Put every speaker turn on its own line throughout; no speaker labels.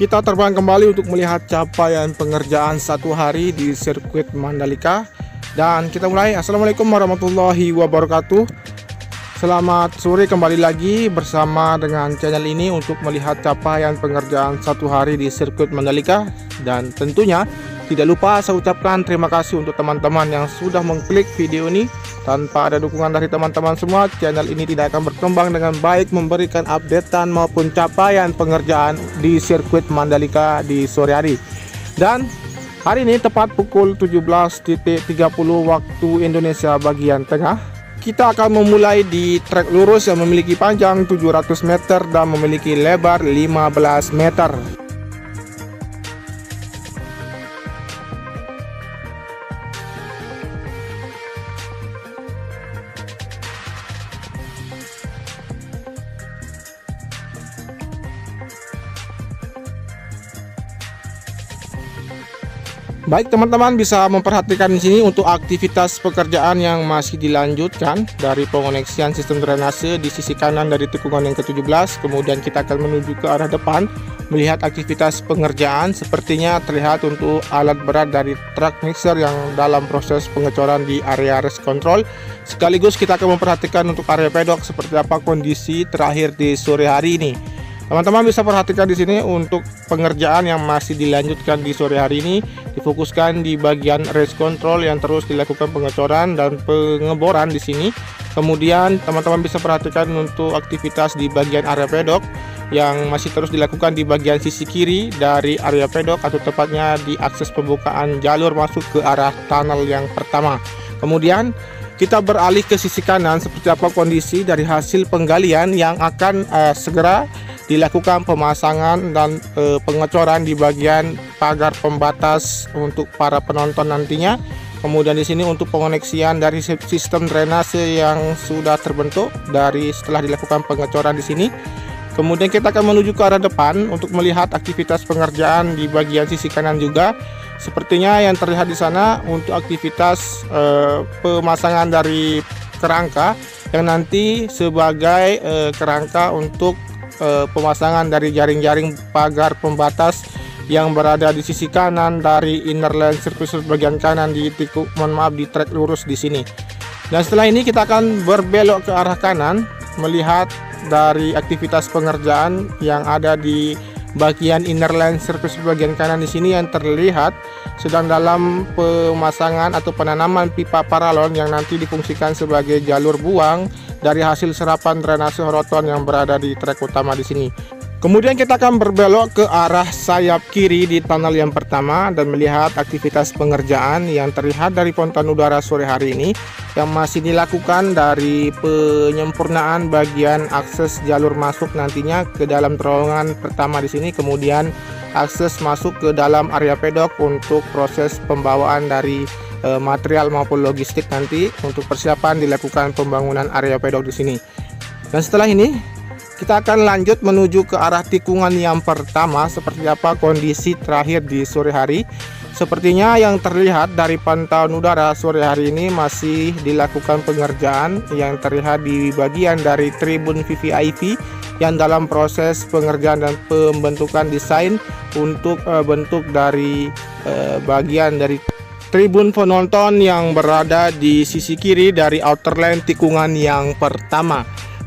Kita terbang kembali untuk melihat capaian pengerjaan satu hari di sirkuit Mandalika. Dan kita mulai. Assalamualaikum warahmatullahi wabarakatuh. Selamat sore, kembali lagi bersama dengan channel ini untuk melihat capaian pengerjaan satu hari di sirkuit Mandalika. Dan tentunya tidak lupa saya ucapkan terima kasih untuk teman-teman yang sudah mengklik video ini. Tanpa ada dukungan dari teman-teman semua, channel ini tidak akan berkembang dengan baik, memberikan updatean maupun capaian pengerjaan di sirkuit Mandalika di sore hari. Dan hari ini tepat pukul 17.30 waktu Indonesia bagian tengah, kita akan memulai di trek lurus yang memiliki panjang 700 meter dan memiliki lebar 15 meter. Baik, teman-teman bisa memperhatikan di sini untuk aktivitas pekerjaan yang masih dilanjutkan dari pengoneksian sistem drainase di sisi kanan dari tikungan yang ke-17. Kemudian kita akan menuju ke arah depan melihat aktivitas pengerjaan. Sepertinya terlihat untuk alat berat dari truk mixer yang dalam proses pengecoran di area race control. Sekaligus kita akan memperhatikan untuk area pedok seperti apa kondisi terakhir di sore hari ini. Teman-teman bisa perhatikan di sini untuk pengerjaan yang masih dilanjutkan di sore hari ini difokuskan di bagian race control yang terus dilakukan pengecoran dan pengeboran di sini. Kemudian teman-teman bisa perhatikan untuk aktivitas di bagian area pedok yang masih terus dilakukan di bagian sisi kiri dari area pedok, atau tepatnya di akses pembukaan jalur masuk ke arah tunnel yang pertama. Kemudian kita beralih ke sisi kanan seperti apa kondisi dari hasil penggalian yang akan segera dilakukan pemasangan dan pengecoran di bagian pagar pembatas untuk para penonton nantinya. Kemudian di sini untuk pengoneksian dari sistem drainase yang sudah terbentuk dari setelah dilakukan pengecoran di sini. Kemudian kita akan menuju ke arah depan untuk melihat aktivitas pengerjaan di bagian sisi kanan juga. Sepertinya yang terlihat di sana untuk aktivitas pemasangan dari kerangka yang nanti sebagai kerangka untuk pemasangan dari jaring-jaring pagar pembatas yang berada di sisi kanan dari inner lane sirkuit bagian kanan di di trek lurus di sini. Dan setelah ini kita akan berbelok ke arah kanan melihat dari aktivitas pengerjaan yang ada di bagian inner lane sirkuit bagian kanan di sini yang terlihat sedang dalam pemasangan atau penanaman pipa paralon yang nanti difungsikan sebagai jalur buang dari hasil serapan drainase horoton yang berada di trek utama di sini. Kemudian kita akan berbelok ke arah sayap kiri di tunnel yang pertama dan melihat aktivitas pengerjaan yang terlihat dari ponton udara sore hari ini yang masih dilakukan dari penyempurnaan bagian akses jalur masuk nantinya ke dalam terowongan pertama di sini, kemudian akses masuk ke dalam area pedok untuk proses pembawaan dari material maupun logistik nanti untuk persiapan dilakukan pembangunan area pedok di sini. Dan setelah ini kita akan lanjut menuju ke arah tikungan yang pertama seperti apa kondisi terakhir di sore hari. Sepertinya yang terlihat dari pantauan udara sore hari ini masih dilakukan pengerjaan yang terlihat di bagian dari tribun VVIP yang dalam proses pengerjaan dan pembentukan desain untuk bentuk dari bagian dari tribun penonton yang berada di sisi kiri dari outer lane tikungan yang pertama.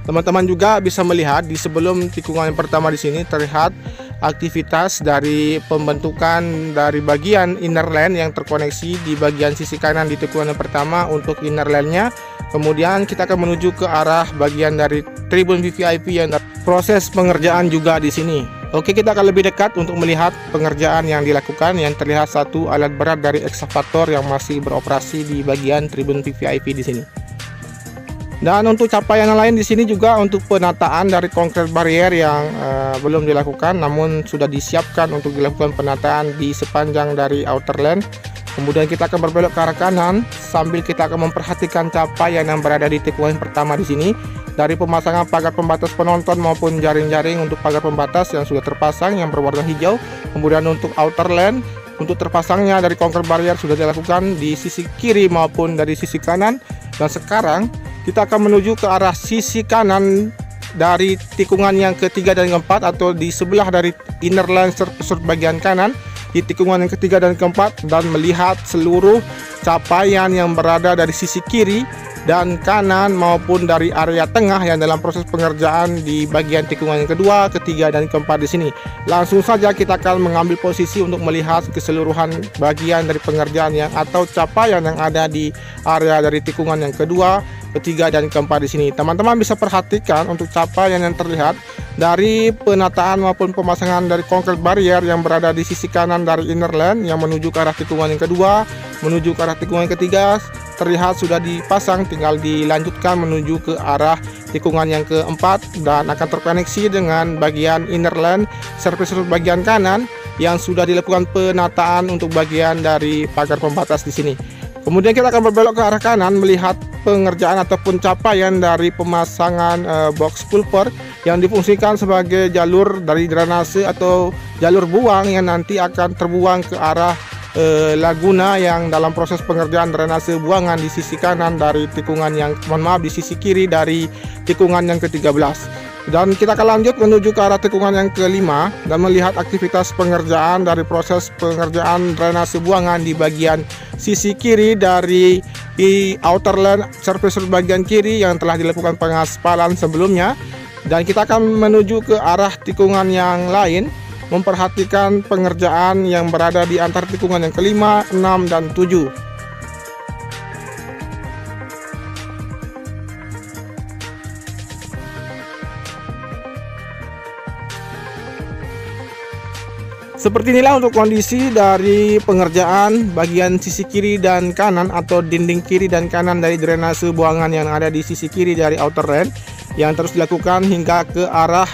Teman-teman juga bisa melihat di sebelum tikungan yang pertama di sini terlihat aktivitas dari pembentukan dari bagian inner lane yang terkoneksi di bagian sisi kanan di tikungan yang pertama untuk inner lane-nya. Kemudian kita akan menuju ke arah bagian dari tribun VVIP yang proses pengerjaan juga di sini. Oke, kita akan lebih dekat untuk melihat pengerjaan yang dilakukan yang terlihat satu alat berat dari ekskavator yang masih beroperasi di bagian tribun VVIP di sini. Dan untuk capaian yang lain di sini juga untuk penataan dari konkret barrier yang belum dilakukan namun sudah disiapkan untuk dilakukan penataan di sepanjang dari outer lane. Kemudian kita akan berbelok ke arah kanan sambil kita akan memperhatikan capaian yang berada di tikungan pertama di sini, dari pemasangan pagar pembatas penonton maupun jaring-jaring untuk pagar pembatas yang sudah terpasang yang berwarna hijau. Kemudian untuk outer lane, untuk terpasangnya dari konkret barrier sudah dilakukan di sisi kiri maupun dari sisi kanan. Dan sekarang kita akan menuju ke arah sisi kanan dari tikungan yang ketiga dan keempat, atau di sebelah dari inner line surface bagian kanan di tikungan yang ketiga dan keempat, dan melihat seluruh capaian yang berada dari sisi kiri dan kanan maupun dari area tengah yang dalam proses pengerjaan di bagian tikungan yang kedua, ketiga, dan keempat di sini. Langsung saja kita akan mengambil posisi untuk melihat keseluruhan bagian dari pengerjaan yang atau capaian yang ada di area dari tikungan yang kedua, ketiga, dan keempat di sini. Teman-teman bisa perhatikan untuk capaian yang terlihat dari penataan maupun pemasangan dari concrete barrier yang berada di sisi kanan dari inner line yang menuju ke arah tikungan yang kedua, menuju ke arah tikungan yang ketiga, terlihat sudah dipasang, tinggal dilanjutkan menuju ke arah tikungan yang keempat dan akan terkoneksi dengan bagian inner line surface bagian kanan yang sudah dilakukan penataan untuk bagian dari pagar pembatas di sini. Kemudian kita akan berbelok ke arah kanan melihat pengerjaan ataupun capaian dari pemasangan box culvert yang difungsikan sebagai jalur dari drainase atau jalur buang yang nanti akan terbuang ke arah laguna yang dalam proses pengerjaan drainase buangan di sisi kanan dari tikungan yang, di sisi kiri dari tikungan yang ke-13. Dan kita akan lanjut menuju ke arah tikungan yang ke-5 dan melihat aktivitas pengerjaan dari proses pengerjaan drainase buangan di bagian sisi kiri dari outer line surface bagian kiri yang telah dilakukan pengaspalan sebelumnya. Dan kita akan menuju ke arah tikungan yang lain, memperhatikan pengerjaan yang berada di antara tikungan yang ke-5, 6, dan 7. Seperti inilah untuk kondisi dari pengerjaan bagian sisi kiri dan kanan atau dinding kiri dan kanan dari drainase buangan yang ada di sisi kiri dari outer line yang terus dilakukan hingga ke arah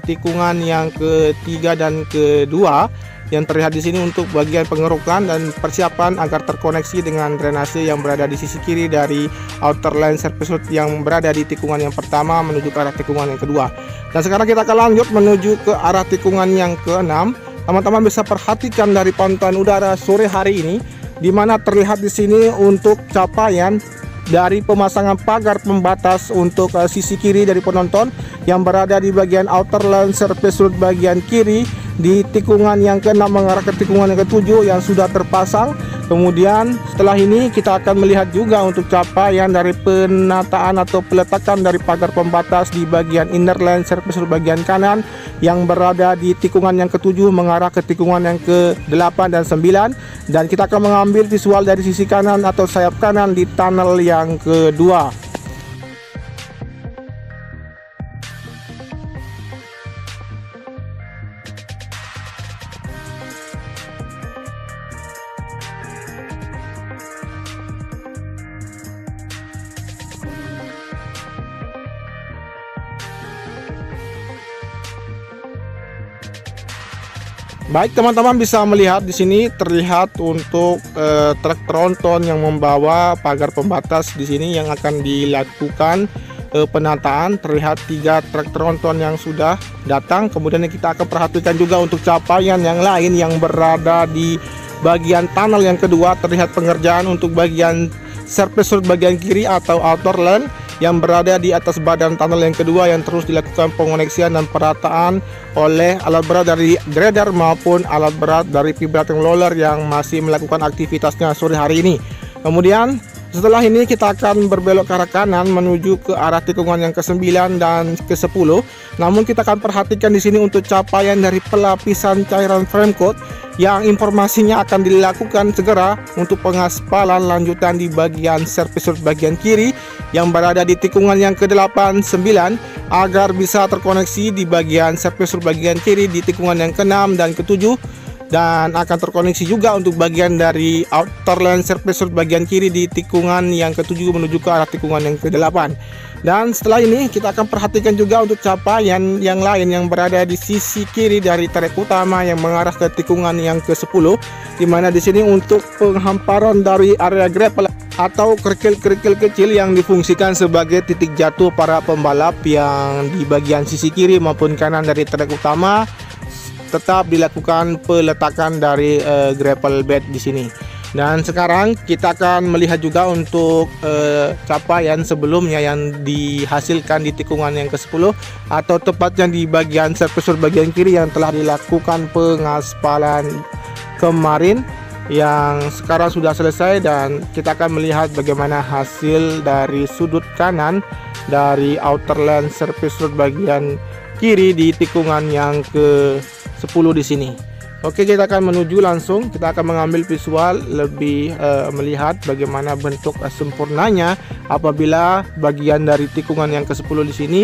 tikungan yang ketiga dan kedua yang terlihat di sini untuk bagian pengerukan dan persiapan agar terkoneksi dengan drainase yang berada di sisi kiri dari outer line surface yang berada di tikungan yang pertama menuju ke arah tikungan yang kedua. Dan sekarang kita akan lanjut menuju ke arah tikungan yang ke-6. Teman-teman bisa perhatikan dari pantauan udara sore hari ini, di mana terlihat di sini untuk capaian dari pemasangan pagar pembatas untuk sisi kiri dari penonton yang berada di bagian outer line surface bagian kiri di tikungan yang ke-6 mengarah ke tikungan yang ke-7 yang sudah terpasang. Kemudian setelah ini kita akan melihat juga untuk capaian dari penataan atau peletakan dari pagar pembatas di bagian inner line surface bagian kanan yang berada di tikungan yang ke-7 mengarah ke tikungan yang ke-8 dan 9, dan kita akan mengambil visual dari sisi kanan atau sayap kanan di tunnel yang kedua. Baik, teman-teman bisa melihat di sini terlihat untuk truk tronton yang membawa pagar pembatas di sini yang akan dilakukan penataan. Terlihat 3 truk tronton yang sudah datang. Kemudian kita akan perhatikan juga untuk capaian yang lain yang berada di bagian tunnel yang kedua. Terlihat pengerjaan untuk bagian surface bagian kiri atau outer line yang berada di atas badan tunnel yang kedua yang terus dilakukan pengoneksian dan perataan oleh alat berat dari grader maupun alat berat dari vibrating roller yang masih melakukan aktivitasnya sore hari ini. Kemudian setelah ini kita akan berbelok ke arah kanan menuju ke arah tikungan yang ke-9 dan ke-10. Namun kita akan perhatikan di sini untuk capaian dari pelapisan cairan frame coat yang informasinya akan dilakukan segera untuk pengaspalan lanjutan di bagian surface bagian kiri yang berada di tikungan yang ke-8, 9 agar bisa terkoneksi di bagian surface bagian kiri di tikungan yang ke-6 dan ke-7, dan akan terkoneksi juga untuk bagian dari outer line surface bagian kiri di tikungan yang ke-7 menuju ke arah tikungan yang ke-8. Dan setelah ini kita akan perhatikan juga untuk capaian yang lain yang berada di sisi kiri dari trek utama yang mengarah ke tikungan yang ke-10, di mana di sini untuk penghamparan dari area gravel atau kerikil-kerikil kecil yang difungsikan sebagai titik jatuh para pembalap yang di bagian sisi kiri maupun kanan dari trek utama tetap dilakukan peletakan dari gravel bed di sini. Dan sekarang kita akan melihat juga untuk capaian sebelumnya yang dihasilkan di tikungan yang ke-10 atau tepatnya di bagian surface bagian kiri yang telah dilakukan pengaspalan kemarin, yang sekarang sudah selesai. Dan kita akan melihat bagaimana hasil dari sudut kanan dari outer lane surface road bagian kiri di tikungan yang ke-10 di sini. Oke, kita akan menuju langsung, kita akan mengambil visual lebih melihat bagaimana bentuk sempurnanya apabila bagian dari tikungan yang ke-10 di sini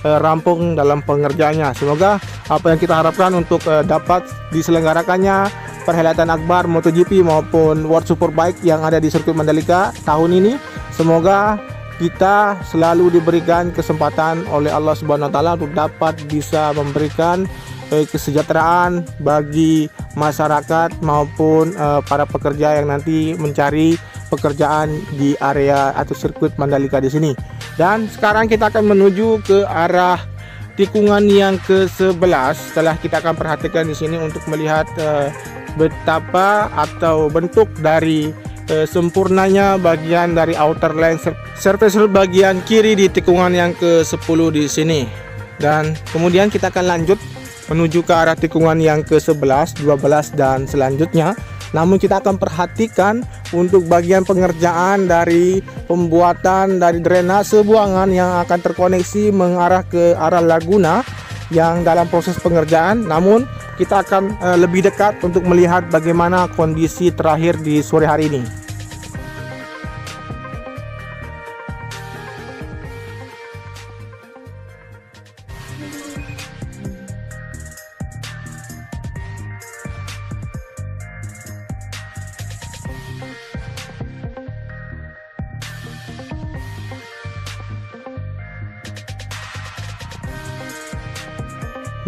rampung dalam pengerjaannya. Semoga apa yang kita harapkan untuk dapat diselenggarakannya perhelatan akbar MotoGP maupun World Superbike yang ada di sirkuit Mandalika tahun ini, semoga kita selalu diberikan kesempatan oleh Allah Subhanahu wa taala untuk dapat bisa memberikan kesejahteraan bagi masyarakat maupun para pekerja yang nanti mencari pekerjaan di area atau sirkuit Mandalika di sini. Dan sekarang kita akan menuju ke arah tikungan yang ke-11. Setelah kita akan perhatikan di sini untuk melihat betapa atau bentuk dari sempurnanya bagian dari outer lane surface bagian kiri di tikungan yang ke-10 di sini. Dan kemudian kita akan lanjut menuju ke arah tikungan yang ke-11, 12 dan selanjutnya. Namun kita akan perhatikan untuk bagian pengerjaan dari pembuatan dari drainase buangan yang akan terkoneksi mengarah ke arah Laguna yang dalam proses pengerjaan. Namun kita akan lebih dekat untuk melihat bagaimana kondisi terakhir di sore hari ini.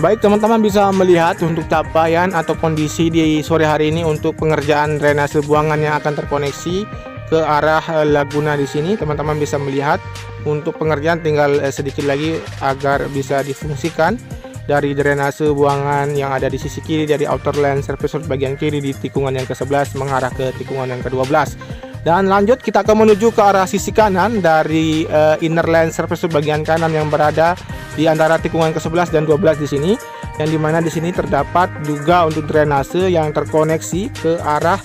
Baik, teman-teman bisa melihat untuk capaian atau kondisi di sore hari ini untuk pengerjaan drainase buangan yang akan terkoneksi ke arah Laguna di sini. Teman-teman bisa melihat untuk pengerjaan tinggal sedikit lagi agar bisa difungsikan dari drainase buangan yang ada di sisi kiri dari outer lane surface road bagian kiri di tikungan yang ke-11 mengarah ke tikungan yang ke-12. Dan lanjut kita akan menuju ke arah sisi kanan dari inner lane surface bagian kanan yang berada di antara tikungan ke-11 dan 12 di sini, yang dimana di sini terdapat juga untuk drainase yang terkoneksi ke arah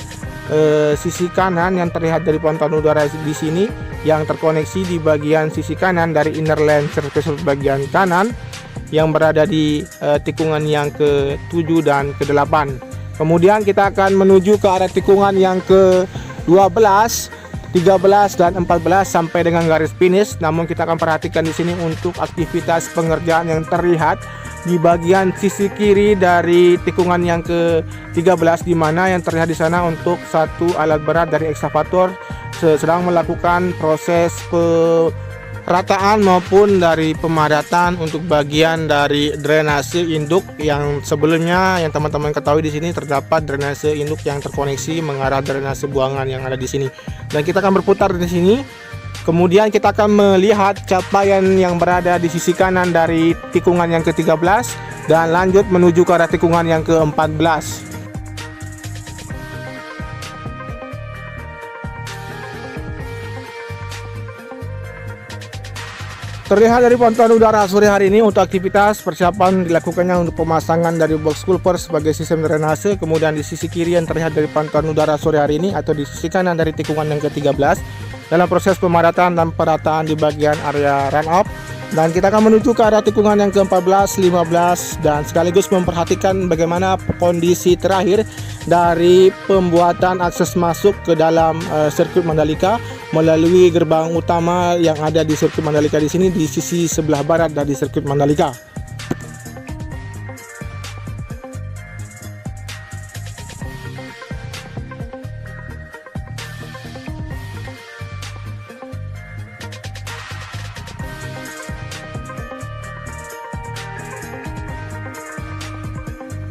sisi kanan yang terlihat dari pantauan udara di sini, yang terkoneksi di bagian sisi kanan dari inner lane surface bagian kanan yang berada di tikungan yang ke-7 dan ke-8. Kemudian kita akan menuju ke arah tikungan yang ke-12, 13 dan 14 sampai dengan garis finish. Namun kita akan perhatikan di sini untuk aktivitas pengerjaan yang terlihat di bagian sisi kiri dari tikungan yang ke-13, di mana yang terlihat di sana untuk satu alat berat dari ekskavator sedang melakukan proses perataan maupun dari pemadatan untuk bagian dari drainase induk yang sebelumnya yang teman-teman ketahui di sini terdapat drainase induk yang terkoneksi mengarah drainase buangan yang ada di sini. Dan kita akan berputar di sini. Kemudian kita akan melihat capaian yang berada di sisi kanan dari tikungan yang ke-13 dan lanjut menuju ke arah tikungan yang ke-14. Terlihat dari pantauan udara sore hari ini untuk aktivitas persiapan dilakukannya untuk pemasangan dari box culvert sebagai sistem drainase. Kemudian di sisi kiri yang terlihat dari pantauan udara sore hari ini atau di sisi kanan dari tikungan yang ke-13 dalam proses pemadatan dan perataan di bagian area run up. Dan kita akan menuju ke arah tikungan yang ke-14, 15 dan sekaligus memperhatikan bagaimana kondisi terakhir dari pembuatan akses masuk ke dalam sirkuit Mandalika melalui gerbang utama yang ada di sirkuit Mandalika di sini di sisi sebelah barat dari sirkuit Mandalika.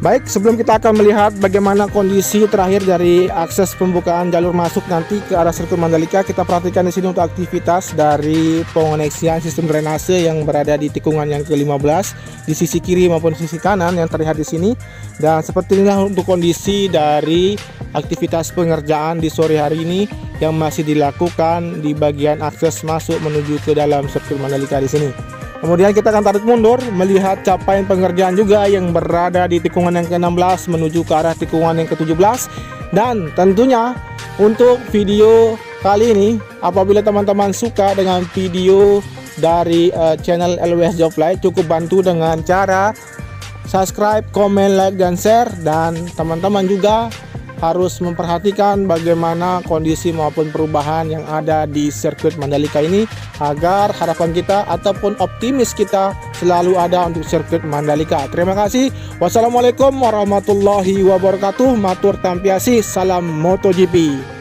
Baik, sebelum kita akan melihat bagaimana kondisi terakhir dari akses pembukaan jalur masuk nanti ke arah sirkuit Mandalika, kita perhatikan di sini untuk aktivitas dari pengoneksian sistem drainase yang berada di tikungan yang ke-15 di sisi kiri maupun sisi kanan yang terlihat di sini. Dan seperti inilah untuk kondisi dari aktivitas pengerjaan di sore hari ini yang masih dilakukan di bagian akses masuk menuju ke dalam sirkuit Mandalika di sini. Kemudian kita akan tarik mundur melihat capaian pengerjaan juga yang berada di tikungan yang ke-16 menuju ke arah tikungan yang ke-17. Dan tentunya untuk video kali ini, apabila teman-teman suka dengan video dari channel LWS Job Light, cukup bantu dengan cara subscribe, komen, like, dan share. Dan teman-teman juga harus memperhatikan bagaimana kondisi maupun perubahan yang ada di sirkuit Mandalika ini, agar harapan kita ataupun optimis kita selalu ada untuk sirkuit Mandalika. Terima kasih. Wassalamualaikum warahmatullahi wabarakatuh. Matur tampiasi. Salam MotoGP.